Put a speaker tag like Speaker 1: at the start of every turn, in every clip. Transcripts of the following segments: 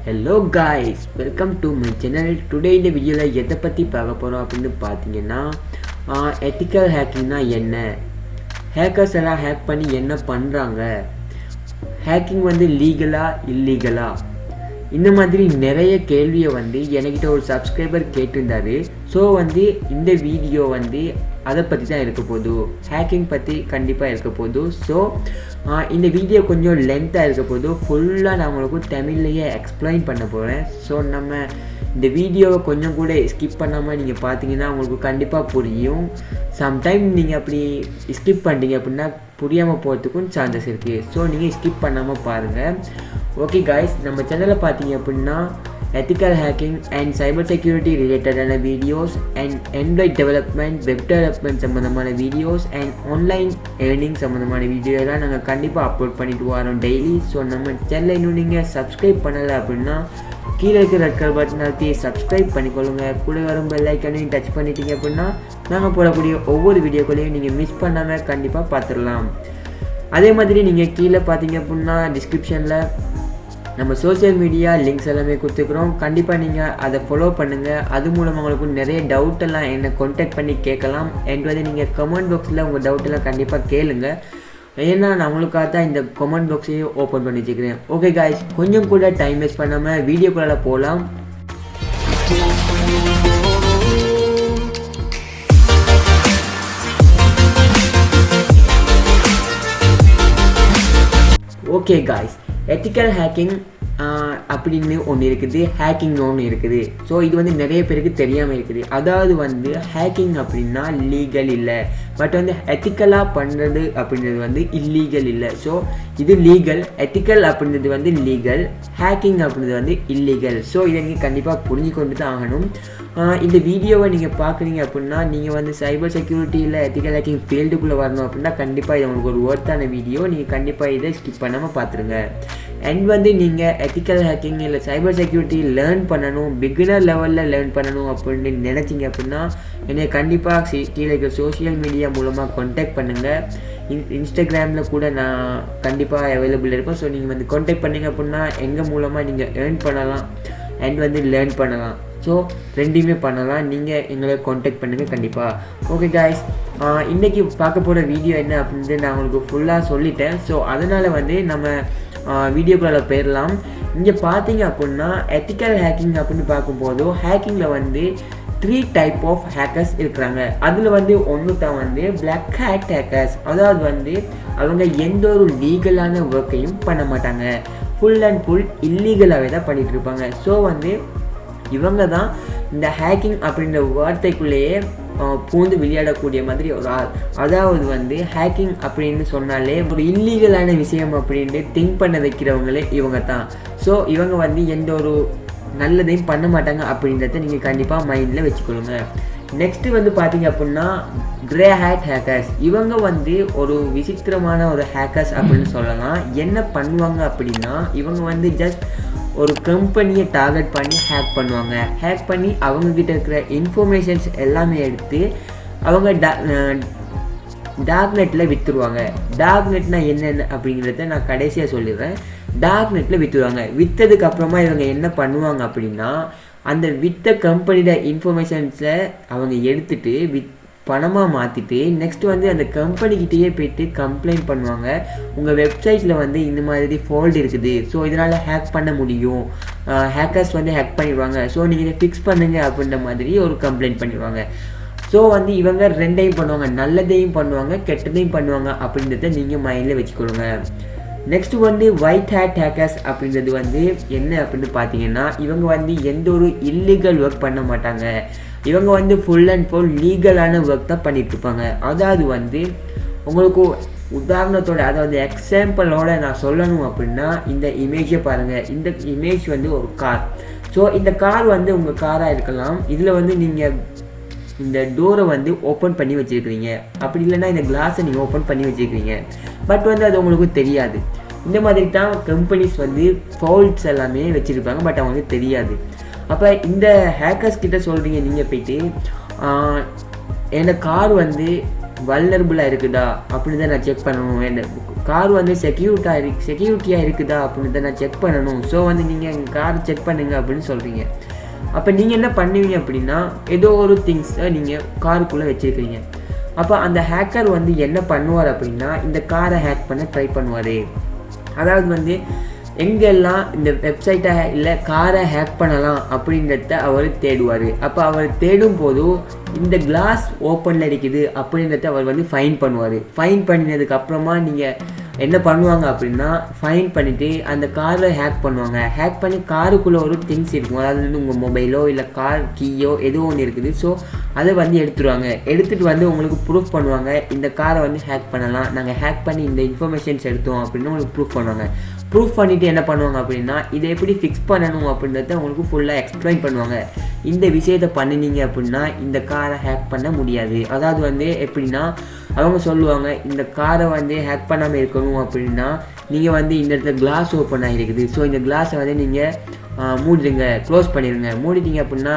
Speaker 1: Hello guys, welcome to my channel. Today இந்த வீடியோவில் எதை பற்றி பார்க்க போகிறோம் அப்படின்னு பார்த்தீங்கன்னா, எத்திக்கல் ஹேக்கிங்னா என்ன, ஹேக்கர்ஸ் எல்லாம் ஹேக் பண்ணி என்ன பண்ணுறாங்க, ஹேக்கிங் வந்து லீகலா இல்லீகலா, இந்த மாதிரி நிறைய கேள்வியை என்கிட்ட ஒரு சப்ஸ்கிரைபர் கேட்டிருந்தாரு. ஸோ இந்த வீடியோ அதை பற்றி தான் இருக்க போகுது, ஹேக்கிங் பற்றி கண்டிப்பாக இருக்க போகுது. ஸோ இந்த வீடியோ கொஞ்சம் லென்த்தாக இருக்க போகுது, ஃபுல்லாக நான் உங்களுக்கு தமிழ்லையே எக்ஸ்பிளைன் பண்ண போகிறேன். ஸோ நம்ம இந்த வீடியோவை கொஞ்சம் கூட ஸ்கிப் பண்ணாமல் நீங்கள் பார்த்தீங்கன்னா உங்களுக்கு கண்டிப்பாக புரியும். சம்டைம் நீங்கள் அப்படி ஸ்கிப் பண்ணிட்டீங்க அப்படின்னா புரியாமல் போகிறதுக்கும் சான்சஸ் இருக்குது. ஸோ நீங்கள் ஸ்கிப் பண்ணாமல் பாருங்கள். ஓகே காய்ஸ், நம்ம சேனலில் பார்த்தீங்க அப்படின்னா ethical hacking and cyber security ரிலேட்டடான videos and Android development, web development சம்மந்தமான வீடியோஸ் அண்ட் ஆன்லைன் ஏர்னிங் சம்மந்தமான வீடியோலாம் நாங்கள் கண்டிப்பாக அப்லோட் பண்ணிட்டு வரோம் டெய்லி. ஸோ நம்ம சேனலில் இன்னும் நீங்கள் சப்ஸ்கிரைப் பண்ணலை அப்படின்னா கீழே இருக்கிற ரெட் கலர் பட்டன் அழுத்தி சப்ஸ்கிரைப் பண்ணிக்கொள்ளுங்க. கூட வரும் பெல் ஐக்கானையும் டச் பண்ணிட்டீங்க அப்படின்னா நாங்கள் போடக்கூடிய ஒவ்வொரு வீடியோக்களையும் நீங்கள் மிஸ் பண்ணாமல் கண்டிப்பாக பார்த்துடலாம். அதே மாதிரி நீங்கள் கீழே பார்த்தீங்க அப்படின்னா டிஸ்கிரிப்ஷனில் நம்ம சோசியல் மீடியா லிங்க்ஸ் எல்லாமே கொடுத்துக்கிறோம். கண்டிப்பாக நீங்கள் அதை ஃபாலோ பண்ணுங்கள். அது மூலமாக உங்களுக்கு நிறைய டவுட்டெல்லாம் என்னை கான்டாக்ட் பண்ணி கேட்கலாம். அண்ட் நீங்கள் கமெண்ட் பாக்ஸில் உங்கள் டவுட்டெல்லாம் கண்டிப்பாக கேளுங்க. ஏன்னா நான் உங்களுக்காக தான் இந்த கமெண்ட் பாக்ஸையும் ஓப்பன் பண்ணி வச்சுக்கிறேன். ஓகே காய்ஸ், கொஞ்சம் கூட டைம் வேஸ்ட் பண்ணாமல் வீடியோக்குள்ளே போகலாம். ஓகே காய்ஸ், எத்திக்கல் ஹேக்கிங் அப்படின்னு ஒன்று இருக்குது, ஹேக்கிங் ஒன்று இருக்குது. ஸோ இது நிறைய பேருக்கு தெரியாமல் இருக்குது. அதாவது ஹேக்கிங் அப்படின்னா லீகல் இல்லை, பட் எத்திக்கலாக பண்ணுறது அப்படின்றது இல்லீகல் இல்லை. ஸோ இது லீகல், எத்திக்கல் அப்படின்றது லீகல், ஹேக்கிங் அப்படின்றது இல்லீகல். ஸோ இதை நீங்கள் கண்டிப்பாக புரிஞ்சு கொண்டு தான் ஆகணும். இந்த வீடியோவை நீங்கள் பார்க்குறீங்க அப்படின்னா நீங்கள் சைபர் செக்யூரிட்டியில் எத்திக்கல் ஹேக்கிங் ஃபீல்டுக்குள்ளே வரணும் அப்படின்னா கண்டிப்பாக இது உங்களுக்கு ஒரு ஒர்த்தான வீடியோ. நீங்கள் கண்டிப்பாக இதை ஸ்கிப் பண்ணாமல் பார்த்துருங்க. அண்ட் நீங்கள் எத்திக்கல் ஹேக்கிங் இல்லை சைபர் செக்யூரிட்டி லேர்ன் பண்ணணும், பிகினர் லெவலில் லேர்ன் பண்ணணும் அப்படின்னு நினச்சிங்க அப்படின்னா என்னை கண்டிப்பாக கீழே இருக்கிற சோஷியல் மீடியா மூலமாக கான்டாக்ட் பண்ணுங்கள். இன்ஸ்டாகிராமில் கூட நான் கண்டிப்பாக அவைலபிள் இருப்பேன். ஸோ நீங்கள் கான்டாக்ட் பண்ணிங்க அப்படின்னா எங்கள் மூலமாக நீங்கள் ஏர்ன் பண்ணலாம் அண்ட் லேர்ன் பண்ணலாம். ஸோ ரெண்டுமே பண்ணலாம். நீங்கள் எங்களை கான்டாக்ட் பண்ணுங்கள் கண்டிப்பாக. ஓகே காய்ஸ், இன்றைக்கி பார்க்க போகிற வீடியோ என்ன அப்படின்ட்டு நான் உங்களுக்கு ஃபுல்லாக சொல்லிட்டேன். ஸோ அதனால் நம்ம வீடியோக்குள்ளே போயிடலாம். இங்கே பார்த்தீங்க அப்படின்னா எத்திக்கல் ஹேக்கிங் அப்படின்னு பார்க்கும்போது ஹேக்கிங்கில் 3 டைப் ஆஃப் ஹேக்கர்ஸ் இருக்கிறாங்க. அதில் ஒன்று தான் பிளாக் ஹேட் ஹேக்கர்ஸ். அதாவது அவங்க எந்த ஒரு லீகலான ஒர்க்கையும் பண்ண மாட்டாங்க, ஃபுல் அண்ட் ஃபுல் இல்லீகலாகவே தான் பண்ணிகிட்டு இருப்பாங்க. ஸோ இவங்க தான் இந்த ஹேக்கிங் அப்படின்ற வார்த்தைக்குள்ளேயே பூந்து விளையாடக்கூடிய மாதிரி ஒரு ஆள். அதாவது ஹேக்கிங் அப்படின்னு சொன்னாலே ஒரு இல்லீகலான விஷயம் அப்படின்ட்டு திங்க் பண்ண வைக்கிறவங்களே இவங்க தான். ஸோ இவங்க எந்த ஒரு நல்லதையும் பண்ண மாட்டாங்க அப்படின்றத நீங்கள் கண்டிப்பாக மைண்டில் வச்சுக்கொள்ளுங்க. நெக்ஸ்ட்டு பார்த்தீங்க அப்படின்னா கிரே ஹேட் ஹேக்கர்ஸ். இவங்க ஒரு விசித்திரமான ஒரு ஹேக்கர்ஸ் அப்படின்னு சொல்லலாம். என்ன பண்ணுவாங்க அப்படின்னா இவங்க ஜஸ்ட் ஒரு கம்பெனியை டார்கெட் பண்ணி ஹேக் பண்ணுவாங்க. ஹேக் பண்ணி அவங்கக்கிட்ட இருக்கிற இன்ஃபர்மேஷன்ஸ் எல்லாமே எடுத்து அவங்க டார்க் நெட்டில் விற்றுருவாங்க. டார்க் நெட்னா என்னென்ன அப்படிங்கிறத நான் கடைசியாக சொல்லிடுறேன். டார்க் நெட்டில் விற்றுருவாங்க. விற்றதுக்கு அப்புறமா இவங்க என்ன பண்ணுவாங்க அப்படின்னா அந்த விற்ற கம்பெனியோட இன்ஃபர்மேஷன்ஸை அவங்க எடுத்துகிட்டு பணமாக மாற்றிட்டு நெக்ஸ்ட்டு அந்த கம்பெனிக்கிட்டேயே போய்ட்டு கம்ப்ளைண்ட் பண்ணுவாங்க. உங்கள் வெப்சைட்டில் இந்த மாதிரி ஃபால்ட் இருக்குது, ஸோ இதனால் ஹேக் பண்ண முடியும், ஹேக்கர்ஸ் ஹேக் பண்ணிடுவாங்க, ஸோ நீங்கள் இதை ஃபிக்ஸ் பண்ணுங்கள் அப்படின்ற மாதிரி ஒரு கம்ப்ளைண்ட் பண்ணிடுவாங்க. ஸோ இவங்க ரெண்டையும் பண்ணுவாங்க, நல்லதையும் பண்ணுவாங்க, கெட்டதையும் பண்ணுவாங்க அப்படின்றத நீங்கள் மைண்டில் வச்சுக்கொள்ளுங்க. நெக்ஸ்ட்டு ஒயிட் ஹேட் ஹேக்கர்ஸ் அப்படின்றது என்ன அப்படின்னு பார்த்தீங்கன்னா இவங்க எந்த ஒரு இல்லீகல் ஒர்க் பண்ண மாட்டாங்க. இவங்க ஃபுல் அண்ட் ஃபுல் லீகலான ஒர்க் தான் பண்ணிகிட்ருப்பாங்க. அதாவது உங்களுக்கு உதாரணத்தோட, அதாவது எக்ஸாம்பிளோட நான் சொல்லணும் அப்படின்னா இந்த இமேஜை பாருங்கள். இந்த இமேஜ் ஒரு கார். ஸோ இந்த கார் உங்கள் காராக இருக்கலாம். இதில் நீங்கள் இந்த டோரை ஓப்பன் பண்ணி வச்சுருக்கிறீங்க, அப்படி இல்லைன்னா இந்த கிளாஸை நீங்கள் ஓப்பன் பண்ணி வச்சுருக்கிறீங்க. பட் அது உங்களுக்கு தெரியாது. இந்த மாதிரி தான் கம்பெனிஸ் ஃபால்ட்ஸ் எல்லாமே வச்சுருப்பாங்க, பட் அவங்களுக்கு தெரியாது. அப்போ இந்த ஹேக்கர்ஸ் கிட்ட சொல்கிறீங்க நீங்கள் போய்ட்டு, என்னோட கார் வல்னரபுளாக இருக்குதா அப்படின்னு தான் நான் செக் பண்ணணும். என்ன கார் வந்து செக்யூரிட்டியாக இருக்குதா அப்படின்னு தான் நான் செக் பண்ணணும். ஸோ வந்து நீங்கள் எங்கள் கார் செக் பண்ணுங்க அப்படின்னு சொல்கிறீங்க. அப்போ நீங்கள் என்ன பண்ணுவீங்க அப்படின்னா, ஏதோ ஒரு திங்ஸை நீங்கள் காருக்குள்ளே வச்சுருக்கிறீங்க. அப்போ அந்த ஹேக்கர் வந்து என்ன பண்ணுவார் அப்படின்னா, இந்த காரை ஹேக் பண்ண ட்ரை பண்ணுவார். அதாவது வந்து எங்கெல்லாம் இந்த வெப்சைட்டை இல்லை காரை ஹேக் பண்ணலாம் அப்படின்றத அவர் தேடுவார். அப்போ அவர் தேடும் போதும் இந்த கிளாஸ் ஓப்பனில் இருக்குது அப்படின்றத அவர் வந்து ஃபைன் பண்ணுவார். ஃபைன் பண்ணினதுக்கப்புறமா நீங்கள் என்ன பண்ணுவாங்க அப்படின்னா, ஃபைன் பண்ணிவிட்டு அந்த காரை ஹேக் பண்ணுவாங்க. ஹேக் பண்ணி காருக்குள்ளே ஒரு திங்ஸ் இருக்கும், அதாவது வந்து உங்கள் மொபைலோ இல்லை கார் கீயோ ஏதோ ஒன்று இருக்குது. ஸோ அதை வந்து எடுத்துருவாங்க. எடுத்துகிட்டு வந்து உங்களுக்கு ப்ரூஃப் பண்ணுவாங்க, இந்த காரை வந்து ஹேக் பண்ணலாம், நாங்கள் ஹேக் பண்ணி இந்த இன்ஃபர்மேஷன்ஸ் எடுத்தோம் அப்படின்னு உங்களுக்கு ப்ரூஃப் பண்ணுவாங்க. ப்ரூஃப் பண்ணிவிட்டு என்ன பண்ணுவாங்க அப்படின்னா, இதை எப்படி ஃபிக்ஸ் பண்ணணும் அப்படின்றத உங்களுக்கு ஃபுல்லாக எக்ஸ்பிளைன் பண்ணுவாங்க. இந்த விஷயத்தை பண்ணினீங்க அப்படின்னா இந்த காரை ஹேக் பண்ண முடியாது. அதாவது வந்து எப்படின்னா, அவங்க சொல்லுவாங்க, இந்த காரை வந்து ஹேக் பண்ணாமல் இருக்கணும் அப்படின்னா நீங்கள் வந்து இந்த இடத்துல கிளாஸ் ஓப்பன் ஆகிருக்குது, ஸோ இந்த கிளாஸை வந்து நீங்கள் மூடிடுங்க, க்ளோஸ் பண்ணிடுங்க. மூடிட்டீங்க அப்படின்னா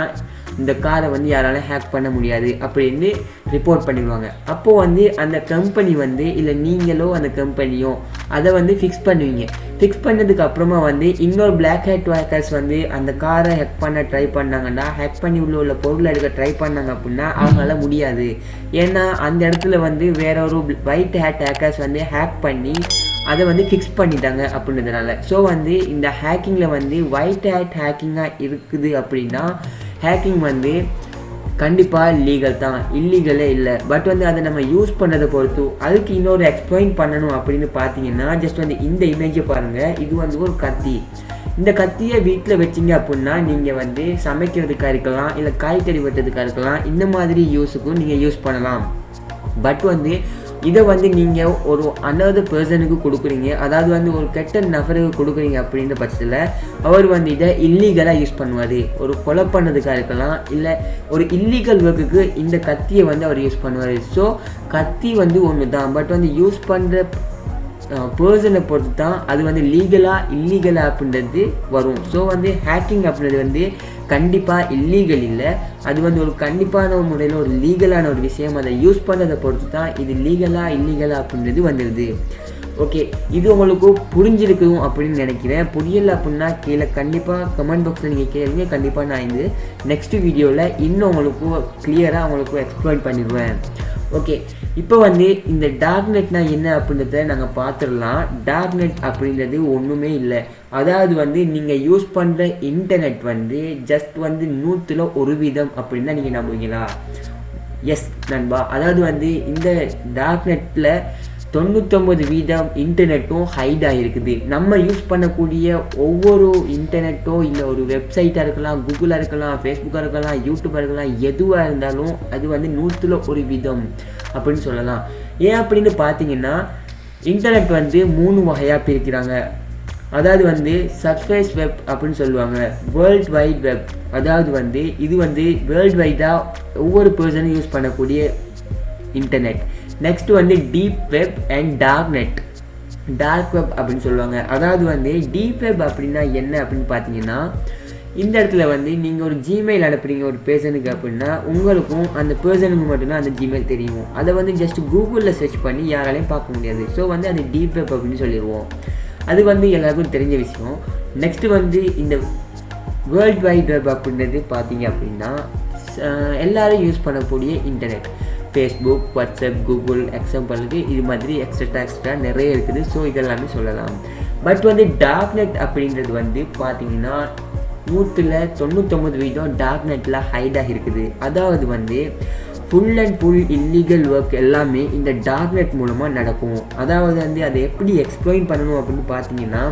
Speaker 1: இந்த காரை வந்து யாராலும் ஹேக் பண்ண முடியாது அப்படின்னு ரிப்போர்ட் பண்ணிடுவாங்க. அப்போது வந்து அந்த கம்பெனி வந்து இல்லை நீங்களோ அந்த கம்பெனியோ அதை வந்து ஃபிக்ஸ் பண்ணுவீங்க. ஃபிக்ஸ் பண்ணதுக்கு அப்புறமா வந்து இன்னொரு பிளாக் ஹேட் ஹேக்கர்ஸ் வந்து அந்த காரை ஹேக் பண்ண ட்ரை பண்ணாங்கன்னா, ஹேக் பண்ணி உள்ள பொருளை எடுக்க ட்ரை பண்ணாங்க அப்படின்னா அவங்களால முடியாது. ஏன்னா அந்த இடத்துல வந்து வேற ஒரு ஒயிட் ஹேட் ஹேக்கர்ஸ் வந்து ஹேக் பண்ணி அதை வந்து ஃபிக்ஸ் பண்ணிட்டாங்க அப்படின்றதுனால. ஸோ வந்து இந்த ஹேக்கிங்கில் வந்து ஒயிட் ஹேட் ஹேக்கிங்காக இருக்குது அப்படின்னா ஹேக்கிங் வந்து கண்டிப்பாக லீகல் தான், இல்லீகலே இல்லை. பட் வந்து அதை நம்ம யூஸ் பண்ணுறதை பொறுத்து. அதுக்கு இன்னொரு எக்ஸ்பிளைன் பண்ணணும் அப்படின்னு பார்த்தீங்கன்னா, ஜஸ்ட் வந்து இந்த இமேஜை பாருங்கள். இது வந்து ஒரு கத்தி. இந்த கத்தியை வீட்டில் வச்சிங்க அப்படின்னா நீங்கள் வந்து சமைக்கிறதுக்காக இருக்கலாம், இல்லை காய்கறி வெட்டுறதுக்காக இருக்கலாம், இந்த மாதிரி யூஸுக்கும் நீங்கள் யூஸ் பண்ணலாம். பட் வந்து இதை வந்து நீங்கள் ஒரு அனதர் பர்சனுக்கு கொடுக்குறீங்க, அதாவது வந்து ஒரு கெட்ட நபருக்கு கொடுக்குறீங்க அப்படின்ற பட்சத்தில் அவர் வந்து இதை இல்லீகலாக யூஸ் பண்ணுவார். ஒரு கொலை பண்ணதுக்காக இருக்கலாம், இல்லை ஒரு இல்லீகல் ஒர்க்குக்கு இந்த கத்தியை வந்து அவர் யூஸ் பண்ணுவார். ஸோ கத்தி வந்து ஒன்று தான், பட் வந்து யூஸ் பண்ணுற பர்சனை பொறுத்து தான் அது வந்து லீகலாக இல்லீகலாக அப்படின்றது வரும். ஸோ வந்து ஹேக்கிங் அப்படின்றது வந்து கண்டிப்பாக இல்லீகல் இல்லை, அது வந்து ஒரு கண்டிப்பான முறையில் ஒரு லீகலான ஒரு விஷயம். அதை யூஸ் பண்ணுறதை பொறுத்து தான் இது லீகலாக இல்லீகலாக அப்படின்றது வந்துடுது. ஓகே, இது உங்களுக்கு புரிஞ்சிருக்கும் அப்படின்னு நினைக்கிறேன். புரியலை அப்படின்னா கீழே கண்டிப்பாக கமெண்ட் பாக்ஸில் நீங்கள் கேளுங்க. கண்டிப்பாக நான் இந்த நெக்ஸ்ட் வீடியோவில் இன்னும் உங்களுக்கு கிளியராக உங்களுக்கு எக்ஸ்பிளைன் பண்ணிடுவேன். ஓகே, இப்போ வந்து இந்த டார்க்நெட்னா என்ன அப்படின்றத நாங்கள் பார்த்துடலாம். டார்க்நெட் அப்படின்றது ஒன்றுமே இல்லை. அதாவது வந்து நீங்கள் யூஸ் பண்ணுற இன்டர்நெட் வந்து ஜஸ்ட் வந்து 100% அப்படின்னா நீங்கள் நம்புவீங்களா? எஸ் நண்பா. அதாவது வந்து இந்த டார்க்நெட்டில் 99% இன்டர்நெட்டும் ஹைட் ஆகிருக்குது. நம்ம யூஸ் பண்ணக்கூடிய ஒவ்வொரு இன்டர்நெட்டோ இல்லை ஒரு வெப்சைட்டாக இருக்கலாம், கூகுளாக இருக்கலாம், ஃபேஸ்புக்காக இருக்கலாம், யூடியூபாக இருக்கலாம், எதுவாக இருந்தாலும் அது வந்து 100% அப்படின்னு சொல்லலாம். ஏன் அப்படின்னு பார்த்தீங்கன்னா, இன்டர்நெட் வந்து 3 வகையாக பிரிக்கிறாங்க. அதாவது வந்து சர்ஃபேஸ் வெப் அப்படின்னு சொல்லுவாங்க, வேர்ல்ட் வைட் வெப். அதாவது வந்து இது வந்து வேர்ல்ட் வைடாக ஒவ்வொரு பர்சனும் யூஸ் பண்ணக்கூடிய இன்டர்நெட். நெக்ஸ்ட் வந்து deep web and dark net, dark web அப்படின்னு சொல்லுவாங்க. அதாவது வந்து டீப் வெப் அப்படின்னா என்ன அப்படின்னு பார்த்தீங்கன்னா, இந்த இடத்துல வந்து நீங்கள் ஒரு ஜிமெயில் அனுப்புறீங்க ஒரு பர்சனுக்கு அப்படின்னா உங்களுக்கும் அந்த பர்சனுக்கு மட்டும்தான் அந்த ஜிமெயில் தெரியும். அதை வந்து ஜஸ்ட் கூகுளில் சர்ச் பண்ணி யாராலையும் பார்க்க முடியாது. ஸோ வந்து அது டீப் வெப் அப்படின்னு சொல்லிடுவோம். அது வந்து எல்லாருக்கும் தெரிஞ்ச விஷயம். நெக்ஸ்ட்டு வந்து இந்த வேர்ல்ட் வைட் வெப் அப்படின்றது பார்த்தீங்க அப்படின்னா எல்லோரும் யூஸ் பண்ணக்கூடிய இன்டர்நெட். ஃபேஸ்புக், வாட்ஸ்அப், கூகுள் எக்ஸாம்பிளுக்கு இது மாதிரி எக்ஸ்ட்ரா நிறைய இருக்குது. ஸோ இதெல்லாமே சொல்லலாம். பட் வந்து டார்க் நெட் அப்படின்றது வந்து பார்த்தீங்கன்னா 99% டார்க் நெட்டில் ஹைடாக இருக்குது. அதாவது வந்து full and full illegal work எல்லாமே இந்த டார்க் நெட் மூலமாக நடக்கும். அதாவது வந்து அதை எப்படி எக்ஸ்பிளைன் பண்ணணும் அப்படின்னு பார்த்தீங்கன்னா,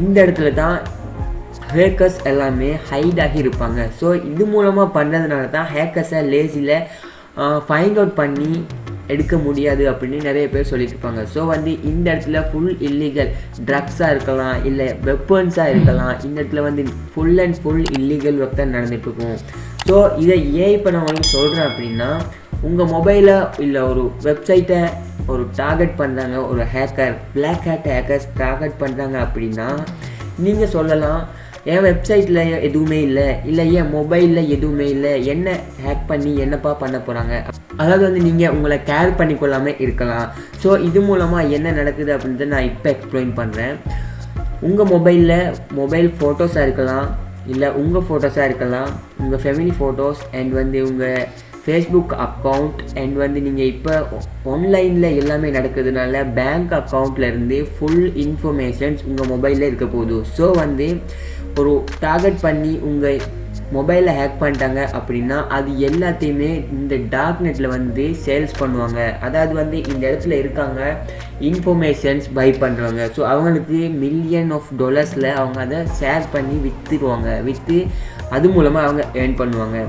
Speaker 1: இந்த இடத்துல தான் ஹேக்கர்ஸ் எல்லாமே ஹைடாகி இருப்பாங்க. ஸோ இது மூலமாக பண்ணுறதுனால தான் ஹேக்கர்ஸை லேசியில் ஃபைண்ட் அவுட் பண்ணி எடுக்க முடியாது அப்படின்னு நிறைய பேர் சொல்லிட்டு இருப்பாங்க. ஸோ வந்து இந்த இடத்துல ஃபுல் இல்லீகல் ட்ரக்ஸாக இருக்கலாம், இல்லை வெப்பன்ஸாக இருக்கலாம். இந்த இடத்துல வந்து full and full illegal work தான் நடந்துகிட்ருக்கும். ஸோ இதை ஏன் இப்போ நான் உங்களுக்கு சொல்கிறேன் அப்படின்னா, உங்கள் மொபைலை இல்லை ஒரு வெப்சைட்டை ஒரு டார்கெட் பண்ணுறாங்க ஒரு hacker, black hat hackers target பண்ணுறாங்க அப்படின்னா நீங்கள் சொல்லலாம், என் வெப்சைட்டில் எதுவுமே இல்லை, இல்லை என் மொபைலில் எதுவுமே இல்லை, என்ன ஹேக் பண்ணி என்னப்பா பண்ண போகிறாங்க அதாவது வந்து நீங்கள் உங்களை கேர் பண்ணிக்கொள்ளாமல் இருக்கலாம். ஸோ இது மூலமாக என்ன நடக்குது அப்படின்றத நான் இப்போ எக்ஸ்பிளைன் பண்ணுறேன். உங்கள் மொபைல் ஃபோட்டோஸாக இருக்கலாம், இல்லை உங்கள் ஃபோட்டோஸாக இருக்கலாம், உங்கள் ஃபேமிலி ஃபோட்டோஸ் அண்ட் வந்து உங்கள் ஃபேஸ்புக் அக்கௌண்ட் அண்ட் வந்து நீங்கள் இப்போ ஆன்லைனில் எல்லாமே நடக்கிறதுனால பேங்க் அக்கௌண்ட்லேருந்து ஃபுல் இன்ஃபர்மேஷன்ஸ் உங்கள் மொபைலில் இருக்க போகுது. ஸோ வந்து ஒரு டார்கெட் பண்ணி உங்கள் மொபைலில் ஹேக் பண்ணிட்டாங்க அப்படின்னா அது எல்லாத்தையுமே இந்த டார்க் நெட்டில் வந்து சேல்ஸ் பண்ணுவாங்க. அதாவது வந்து இந்த இடத்துல இருக்காங்க, இன்ஃபர்மேஷன்ஸ் பை பண்ணுறாங்க. ஸோ அவங்களுக்கு $millions அவங்க அதை ஷேர் பண்ணி விற்று அது மூலமாக அவங்க ஏர்ன் பண்ணுவாங்க.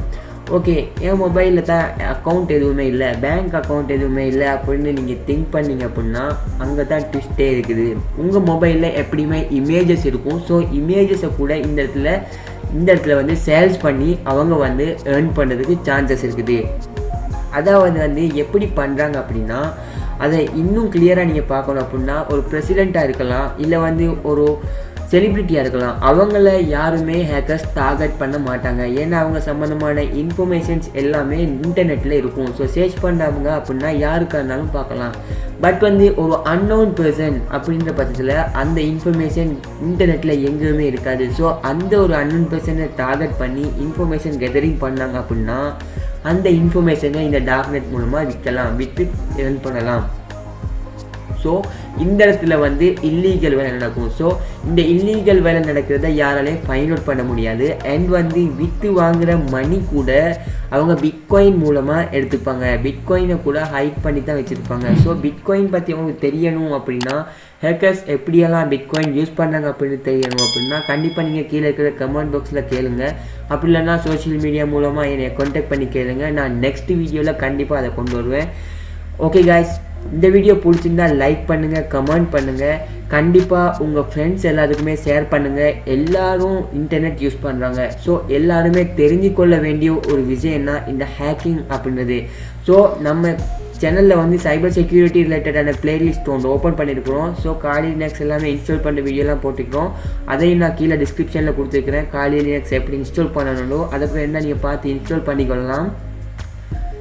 Speaker 1: ஓகே, என் மொபைலில் தான் அக்கௌண்ட் எதுவுமே இல்லை, பேங்க் அக்கௌண்ட் எதுவுமே இல்லை அப்படின்னு நீங்கள் திங்க் பண்ணிங்க அப்படின்னா அங்கே தான் ட்விஸ்டே இருக்குது. உங்கள் மொபைலில் எப்படியுமே இமேஜஸ் இருக்கும். ஸோ இமேஜஸை கூட இந்த இடத்துல வந்து சேல்ஸ் பண்ணி அவங்க வந்து ஏர்ன் பண்ணுறதுக்கு சான்சஸ் இருக்குது. அதாவது வந்து எப்படி பண்ணுறாங்க அப்படின்னா, அதை இன்னும் கிளியராக நீங்கள் பார்க்கணும் அப்படின்னா, ஒரு பிரசிடெண்ட்டாக இருக்கலாம், இல்லை வந்து ஒரு செலிப்ரிட்டியாக இருக்கலாம், அவங்கள யாருமே ஹேக்கர்ஸ் டார்கெட் பண்ண மாட்டாங்க. ஏன்னா அவங்க சம்மந்தமான இன்ஃபர்மேஷன்ஸ் எல்லாமே இன்டர்நெட்டில் இருக்கும். ஸோ சர்ச் பண்ணுறவங்க அப்படின்னா யாருக்காக இருந்தாலும் பார்க்கலாம். பட் வந்து ஒரு அன்னோன் பர்சன் அப்படின்ற பட்சத்தில் அந்த இன்ஃபர்மேஷன் இன்டர்நெட்டில் எங்கேயுமே இருக்காது. ஸோ அந்த ஒரு அன்னோன் பர்சனை டார்கெட் பண்ணி இன்ஃபர்மேஷன் கெதரிங் பண்ணாங்க அப்படின்னா அந்த இன்ஃபர்மேஷனை இந்த டார்க் நெட் மூலமாக விற்று ஏர்ன் பண்ணலாம். ஸோ இந்த இடத்துல வந்து இல்லீகல் வேலை நடக்கும். ஸோ இந்த இல்லீகல் வேலை நடக்கிறத யாராலையும் ஃபைண்ட் அவுட் பண்ண முடியாது. அண்ட் வந்து விற்று வாங்குகிற மணி கூட அவங்க பிட்காயின் மூலமாக எடுத்துப்பாங்க. பிட்காயினை கூட ஹைட் பண்ணி தான் வச்சுருப்பாங்க. ஸோ பிட்காயின் பற்றி அவங்களுக்கு தெரியணும் அப்படின்னா, ஹேக்கர்ஸ் எப்படியெல்லாம் பிட்காயின் யூஸ் பண்ணாங்க அப்படின்னு தெரியணும் அப்படின்னா கண்டிப்பாக நீங்கள் கீழே இருக்கிற கமெண்ட் பாக்ஸில் கேளுங்க. அப்படி இல்லைன்னா சோஷியல் மீடியா மூலமாக என்னை கான்டாக்ட் பண்ணி கேளுங்க. நான் நெக்ஸ்ட் வீடியோவில் கண்டிப்பாக அதை கொண்டு வருவேன். ஓகே காய்ஸ், இந்த வீடியோ பிடிச்சிருந்தால் லைக் பண்ணுங்கள், கமெண்ட் பண்ணுங்கள், கண்டிப்பாக உங்கள் ஃப்ரெண்ட்ஸ் எல்லாத்துக்குமே ஷேர் பண்ணுங்கள். எல்லோரும் இன்டர்நெட் யூஸ் பண்ணுறாங்க. ஸோ எல்லாருமே தெரிஞ்சு கொள்ள வேண்டிய ஒரு விஷயம்னா இந்த ஹேக்கிங் அப்படின்றது. ஸோ நம்ம சேனலில் வந்து சைபர் செக்யூரிட்டி ரிலேட்டடான பிளேலிஸ்ட் ஒன்று ஓப்பன் பண்ணியிருக்கிறோம். ஸோ காலி லினக்ஸ் எல்லாமே இன்ஸ்டால் பண்ணுற வீடியோலாம் போட்டுக்கிறோம். அதையும் நான் கீழே டிஸ்கிரிப்ஷனில் கொடுத்துருக்கிறேன். காலி லினக்ஸ் எப்படி இன்ஸ்டால் பண்ணணும்னோ அதை போய் என்ன நீங்கள் பார்த்து இன்ஸ்டால் பண்ணிக்கொள்ளலாம்.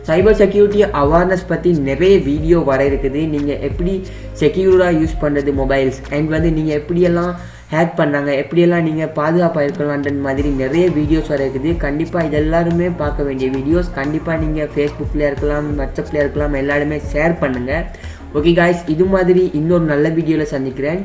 Speaker 1: சைபர் செக்யூரிட்டி அவேர்னஸ் பற்றி நிறைய வீடியோ வர இருக்குது. நீங்கள் எப்படி செக்யூராக யூஸ் பண்ணுறது மொபைல்ஸ் அண்ட் வந்து நீங்கள் எப்படியெல்லாம் ஹேக் பண்ணாங்க, எப்படியெல்லாம் நீங்கள் பாதுகாப்பாக இருக்கலான்ற மாதிரி நிறைய வீடியோஸ் வர இருக்குது. கண்டிப்பாக இது எல்லாருமே பார்க்க வேண்டிய வீடியோஸ். கண்டிப்பாக நீங்கள் ஃபேஸ்புக்கில் இருக்கலாம், வாட்ஸ்அப்பில் இருக்கலாம், எல்லாருமே ஷேர் பண்ணுங்கள். ஓகே காய்ஸ், இது மாதிரி இன்னொரு நல்ல வீடியோவில் சந்திக்கிறேன்.